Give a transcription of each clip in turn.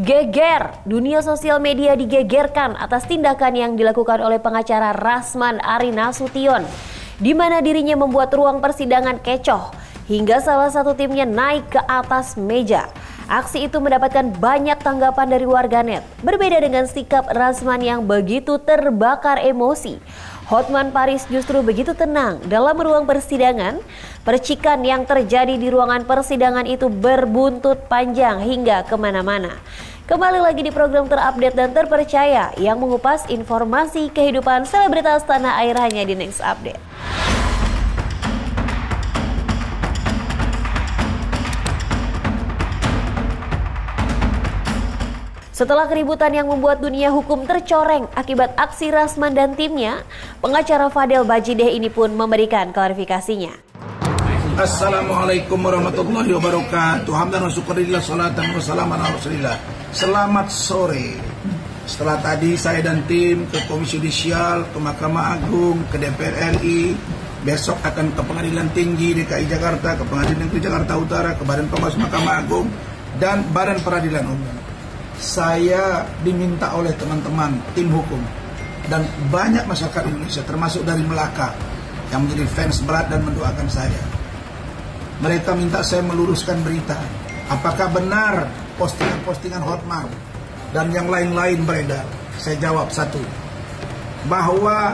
Geger, dunia sosial media digegerkan atas tindakan yang dilakukan oleh pengacara Rasman Ari Nasution, di mana dirinya membuat ruang persidangan kecoh hingga salah satu timnya naik ke atas meja. Aksi itu mendapatkan banyak tanggapan dari warganet. Berbeda dengan sikap Rasman yang begitu terbakar emosi, Hotman Paris justru begitu tenang dalam ruang persidangan. Percikan yang terjadi di ruangan persidangan itu berbuntut panjang hingga kemana-mana. Kembali lagi di program terupdate dan terpercaya yang mengupas informasi kehidupan selebritas tanah air hanya di Next Update. Setelah keributan yang membuat dunia hukum tercoreng akibat aksi Rasman dan timnya, pengacara Fadel Bajideh ini pun memberikan klarifikasinya. Assalamualaikum warahmatullahi wabarakatuh. Hamdan wa syukurillah, salatan wa salaman ala rasulillah. Selamat sore. Setelah tadi saya dan tim ke Komisi Yudisial, ke Mahkamah Agung, ke DPR RI, besok akan ke Pengadilan Tinggi DKI Jakarta, ke Pengadilan Negeri Jakarta Utara, ke Badan Pengawas Mahkamah Agung, dan Badan Peradilan Umum. Saya diminta oleh teman-teman tim hukum dan banyak masyarakat Indonesia termasuk dari Melaka yang menjadi fans berat dan mendoakan saya. Mereka minta saya meluruskan berita. Apakah benar postingan-postingan Hotman dan yang lain-lain beredar? Saya jawab satu, bahwa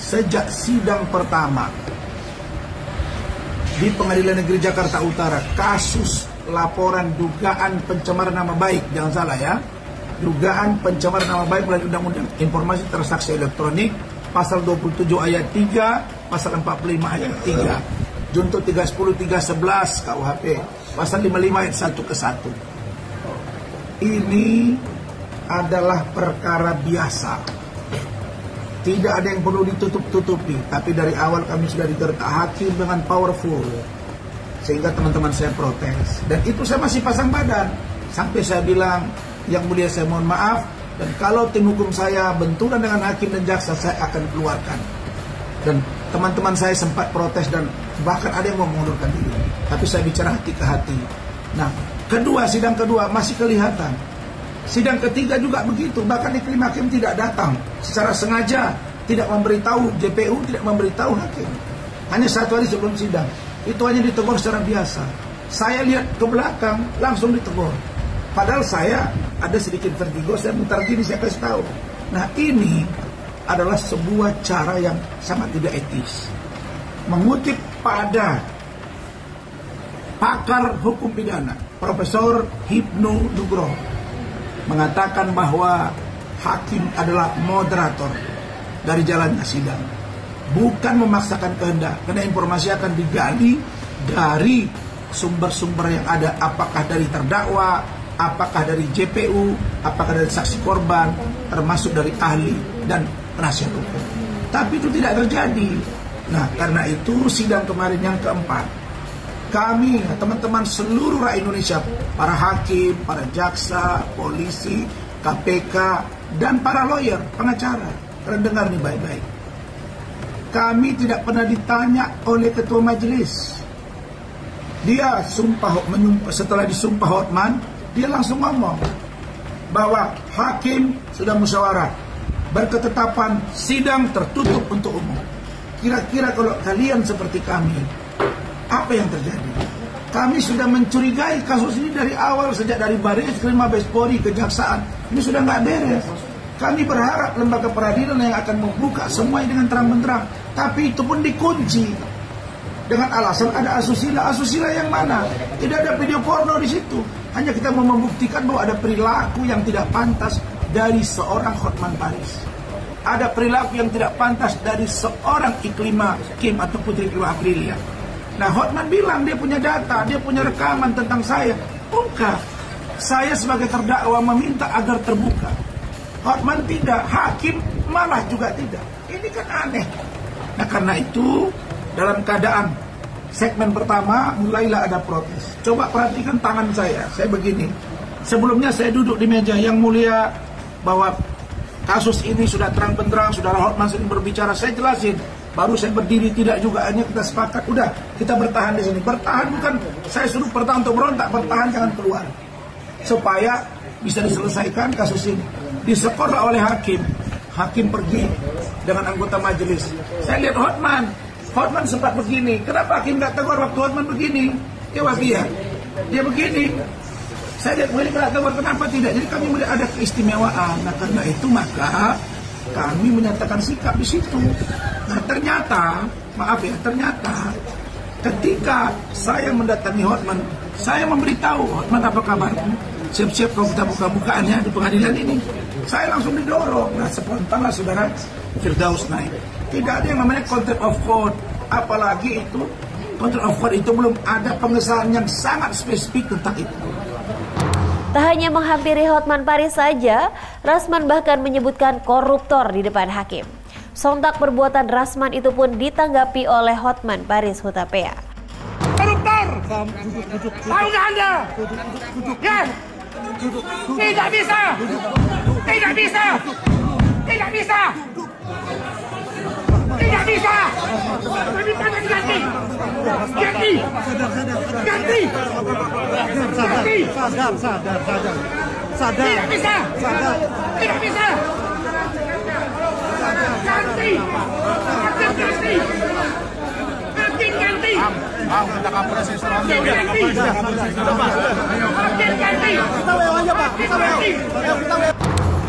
sejak sidang pertama di Pengadilan Negeri Jakarta Utara, kasus laporan dugaan pencemaran nama baik, jangan salah ya, dugaan pencemaran nama baik melalui Undang-Undang Informasi Transaksi Elektronik, pasal 27 ayat 3, pasal 45 ayat 3, junto 310 311 KUHP, pasal 55 ayat 1 ke 1. Ini adalah perkara biasa. Tidak ada yang perlu ditutup-tutupi, tapi dari awal kami sudah diterta hakim dengan powerful. Sehingga teman-teman saya protes. Dan itu saya masih pasang badan. Sampai saya bilang, yang mulia saya mohon maaf. Dan kalau tim hukum saya benturan dengan hakim dan jaksa, saya akan keluarkan. Dan teman-teman saya sempat protes dan bahkan ada yang mau mengundurkan diri. Tapi saya bicara hati ke hati. Nah, sidang kedua masih kelihatan. Sidang ketiga juga begitu. Bahkan iklim hakim tidak datang. Secara sengaja tidak memberitahu JPU, tidak memberitahu hakim. Hanya satu hari sebelum sidang. Itu hanya ditegur secara biasa. Saya lihat ke belakang, langsung ditegur. Padahal saya ada sedikit vertigo, saya mutar gini, saya kasih tahu. Nah, ini adalah sebuah cara yang sangat tidak etis. Mengutip pada pakar hukum pidana, Profesor Hipnu Nugroho, mengatakan bahwa hakim adalah moderator dari jalannya sidang. Bukan memaksakan kehendak, karena informasi akan digali dari sumber-sumber yang ada, apakah dari terdakwa, apakah dari JPU, apakah dari saksi korban, termasuk dari ahli dan penasihat hukum. Tapi itu tidak terjadi. Nah, karena itu sidang kemarin yang keempat, kami, teman-teman seluruh rakyat Indonesia, para hakim, para jaksa, polisi, KPK, dan para lawyer, pengacara, kalian dengar nih baik-baik. Kami tidak pernah ditanya oleh ketua majelis. Dia setelah disumpah Hotman, dia langsung ngomong bahwa hakim sudah musyawarah, berketetapan sidang tertutup untuk umum. Kira-kira kalau kalian seperti kami, apa yang terjadi? Kami sudah mencurigai kasus ini dari awal, sejak dari Baris Krim, Mabes Polri, Kejaksaan. Ini sudah nggak beres. Kami berharap lembaga peradilan yang akan membuka semuanya dengan terang-benderang. Tapi itu pun dikunci dengan alasan ada asusila. Asusila yang mana? Tidak ada video porno di situ. Hanya kita mau membuktikan bahwa ada perilaku yang tidak pantas dari seorang Hotman Paris. Ada perilaku yang tidak pantas dari seorang Iklima Kim atau Putri Iklima Aprilia. Nah, Hotman bilang dia punya data, dia punya rekaman tentang saya. Bukan. Saya sebagai terdakwa meminta agar terbuka. Hotman tidak, hakim malah juga tidak. Ini kan aneh. Nah, karena itu dalam keadaan segmen pertama mulailah ada protes. Coba perhatikan tangan saya begini. Sebelumnya saya duduk di meja, yang mulia, bahwa kasus ini sudah terang-benderang, saudara Hotman sering berbicara, saya jelasin. Baru saya berdiri, tidak juga, hanya kita sepakat, udah kita bertahan di sini. Bertahan bukan saya suruh bertahan untuk berontak, bertahan jangan keluar. Supaya bisa diselesaikan kasus ini. Disekorlah oleh hakim. Hakim pergi dengan anggota majelis. Saya lihat Hotman sempat begini. Kenapa hakim nggak tegur waktu Hotman begini? Dia begini. Saya lihat begini nggak tegur, kenapa tidak? Jadi kami melihat ada keistimewaan. Nah karena itu maka kami menyatakan sikap di situ. Nah ternyata ketika saya mendatangi Hotman, saya memberitahu Hotman, apa kabar? Siap-siap kalau kita buka-bukaannya di pengadilan ini. Saya langsung didorong. Nah spontanlah saudara Firdaus naik. Tidak ada yang namanya contempt of court. Apalagi itu contempt of court itu belum ada pengesahan yang sangat spesifik tentang itu. Tak hanya menghampiri Hotman Paris saja, Rasman bahkan menyebutkan koruptor di depan hakim. Sontak perbuatan Rasman itu pun ditanggapi oleh Hotman Paris Hutapea. Koruptor! Tahu nggak Anda? Ya? Tidak bisa! Tidak bisa! Tidak bisa! Tidak bisa! Kami tangan ganti! Ganti! Ganti! Ganti! Sadar! Tidak bisa! Tidak bisa! Ganti! Hakim ganti! Hakim ganti! Kita kapolres instruksi. Hakim ganti!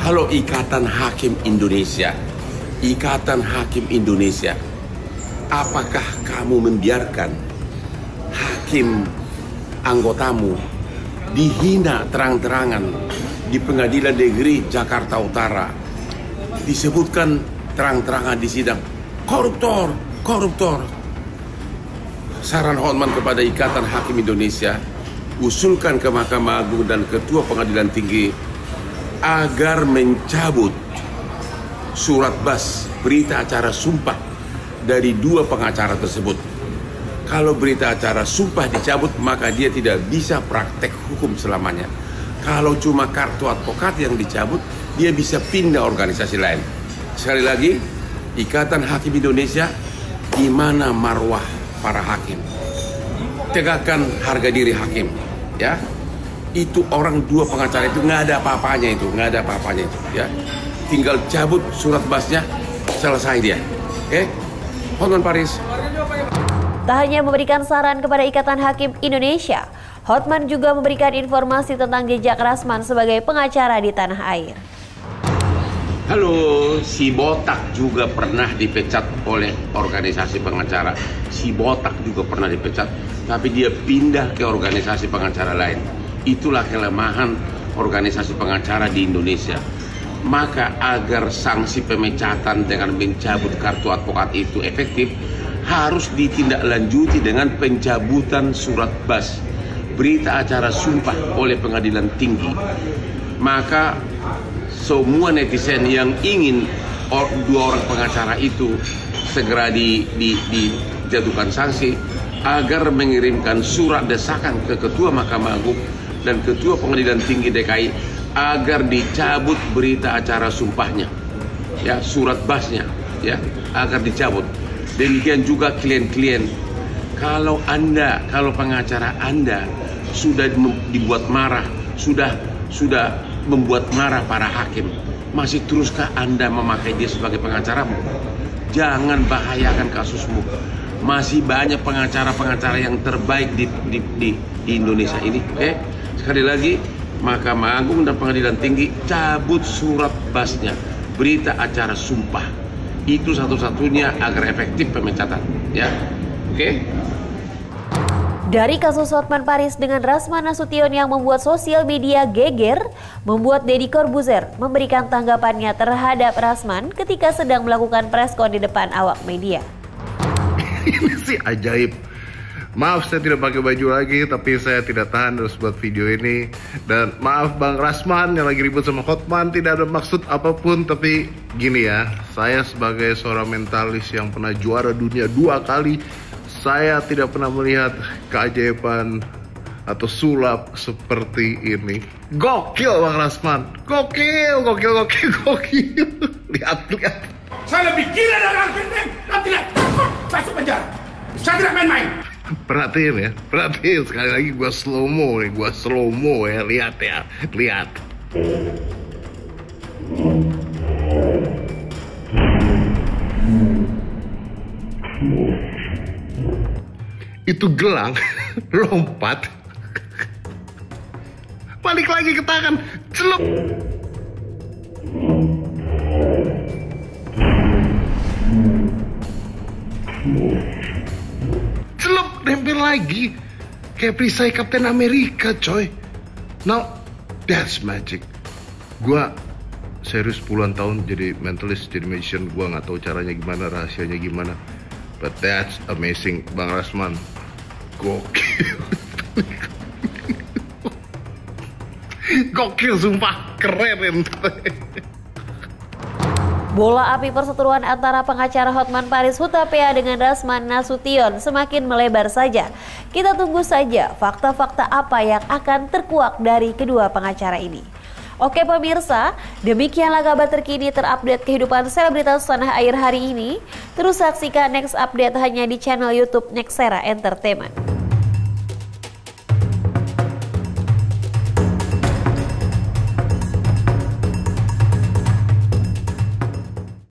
Halo Ikatan Hakim Indonesia. Ikatan Hakim Indonesia, apakah kamu membiarkan hakim anggotamu dihina terang-terangan di Pengadilan Negeri Jakarta Utara? Disebutkan terang-terangan di sidang, koruptor, koruptor. Saran Hotman kepada Ikatan Hakim Indonesia, usulkan ke Mahkamah Agung dan Ketua Pengadilan Tinggi agar mencabut surat bas berita acara sumpah dari dua pengacara tersebut. Kalau berita acara sumpah dicabut, maka dia tidak bisa praktek hukum selamanya. Kalau cuma kartu advokat yang dicabut, dia bisa pindah organisasi lain. Sekali lagi, Ikatan Hakim Indonesia, di mana marwah para hakim? Tegakkan harga diri hakim, ya. Itu orang dua pengacara itu nggak ada apa-apanya itu, ya. Tinggal cabut surat basnya, selesai dia. Oke? Hotman Paris. Tak hanya memberikan saran kepada Ikatan Hakim Indonesia, Hotman juga memberikan informasi tentang jejak Rasman sebagai pengacara di tanah air. Halo, si Botak juga pernah dipecat oleh organisasi pengacara. Si Botak juga pernah dipecat, tapi dia pindah ke organisasi pengacara lain. Itulah kelemahan organisasi pengacara di Indonesia. Maka agar sanksi pemecatan dengan mencabut kartu advokat itu efektif, harus ditindaklanjuti dengan pencabutan surat bas berita acara sumpah oleh Pengadilan Tinggi. Maka semua netizen yang ingin dua orang pengacara itu segera dijatuhkan sanksi, agar mengirimkan surat desakan ke Ketua Mahkamah Agung dan Ketua Pengadilan Tinggi DKI agar dicabut berita acara sumpahnya, ya, surat basnya, ya, agar dicabut. Demikian juga klien-klien. Kalau pengacara Anda sudah dibuat marah, sudah membuat marah para hakim, masih teruskah Anda memakai dia sebagai pengacaramu? Jangan bahayakan kasusmu. Masih banyak pengacara-pengacara yang terbaik di Indonesia ini. Sekali lagi, Mahkamah Agung dan Pengadilan Tinggi cabut surat basnya berita acara sumpah. Itu satu-satunya agar efektif pemecatan, ya. Oke? Dari kasus Hotman Paris dengan Rasman Nasution yang membuat sosial media geger, membuat Deddy Corbuzier memberikan tanggapannya terhadap Rasman ketika sedang melakukan preskon di depan awak media. Ini sih ajaib. Maaf saya tidak pakai baju lagi, tapi saya tidak tahan terus buat video ini. Dan maaf Bang Rasman yang lagi ribut sama Hotman, tidak ada maksud apapun. Tapi gini ya, saya sebagai seorang mentalis yang pernah juara dunia 2 kali, saya tidak pernah melihat keajaiban atau sulap seperti ini. Gokil Bang Rasman, gokil. Lihat. Saya lebih gila dari Alvin Lim dan tidak takut masuk penjara. Saya tidak main-main. Perhatiin sekali lagi gua slow mo ya, lihat. Itu gelang lompat, balik lagi ke tangan, celup. Celup, nempel lagi. Kayak perisai Kapten Amerika, coy. Now, that's magic. Gua serius puluhan tahun jadi mentalist, jadi magician. Gua nggak tahu caranya gimana, rahasianya gimana. But that's amazing, Bang Rasman. Gokil. Gokil, sumpah. Keren. Bola api perseteruan antara pengacara Hotman Paris Hutapea dengan Rasman Nasution semakin melebar saja. Kita tunggu saja fakta-fakta apa yang akan terkuak dari kedua pengacara ini. Oke pemirsa, demikianlah kabar terkini terupdate kehidupan selebritas tanah air hari ini. Terus saksikan next update hanya di channel YouTube Nexera Entertainment.